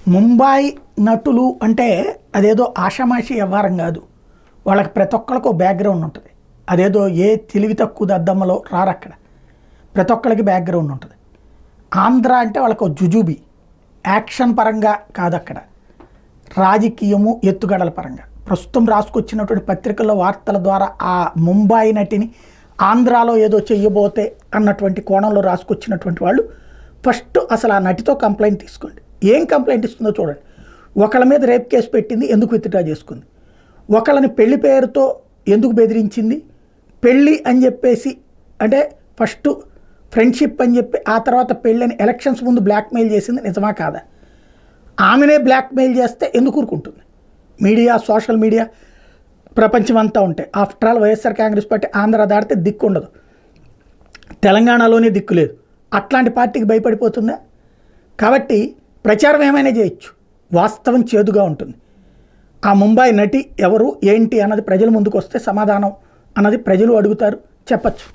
ముంబాయి నటులు అంటే అదేదో ఆషామాషి వ్యవహారం కాదు. వాళ్ళకి ప్రతి ఒక్కరికి ఒక బ్యాక్గ్రౌండ్ ఉంటుంది. అదేదో ఏ తెలివి తక్కువ దద్దమ్మలో రారక్కడ. ప్రతి ఒక్కరికి బ్యాక్గ్రౌండ్ ఉంటుంది. ఆంధ్ర అంటే వాళ్ళకు జుజుబి యాక్షన్ పరంగా కాదు, అక్కడ రాజకీయము ఎత్తుగడల పరంగా. ప్రస్తుతం రాసుకొచ్చినటువంటి పత్రికల్లో వార్తల ద్వారా ఆ ముంబాయి నటిని ఆంధ్రాలో ఏదో చెయ్యబోతే అన్నటువంటి కోణంలో రాసుకొచ్చినటువంటి వాళ్ళు ఫస్ట్ అసలు ఆ నటితో కంప్లైంట్ తీసుకోండి. ఏం కంప్లైంట్ ఇస్తుందో చూడండి. ఒకళ్ళ మీద రేప్ కేసు పెట్టింది, ఎందుకు విత్డ్రా చేసుకుంది? ఒకళ్ళని పెళ్లి పేరుతో ఎందుకు బెదిరించింది? పెళ్ళి అని చెప్పేసి అంటే ఫస్ట్ ఫ్రెండ్షిప్ అని చెప్పి ఆ తర్వాత పెళ్ళని ఎలక్షన్స్ ముందు బ్లాక్మెయిల్ చేసింది నిజమా కాదా? ఆమెనే బ్లాక్మెయిల్ చేస్తే ఎందుకు ఊరుకుంటుంది? మీడియా, సోషల్ మీడియా ప్రపంచం అంతా ఉంటాయి. After all YSR Congress party Andhra దాటితే దిక్కు ఉండదు, తెలంగాణలోనే దిక్కు లేదు. అట్లాంటి పార్టీకి భయపడిపోతుందా? కాబట్టి ప్రచారం ఏమైనా చేయొచ్చు, వాస్తవం చేదుగా ఉంటుంది. ఆ ముంబాయి నటి ఎవరు ఏంటి అన్నది ప్రజల ముందుకు వస్తే సమాధానం అన్నది ప్రజలు అడుగుతారు, చెప్పచ్చు.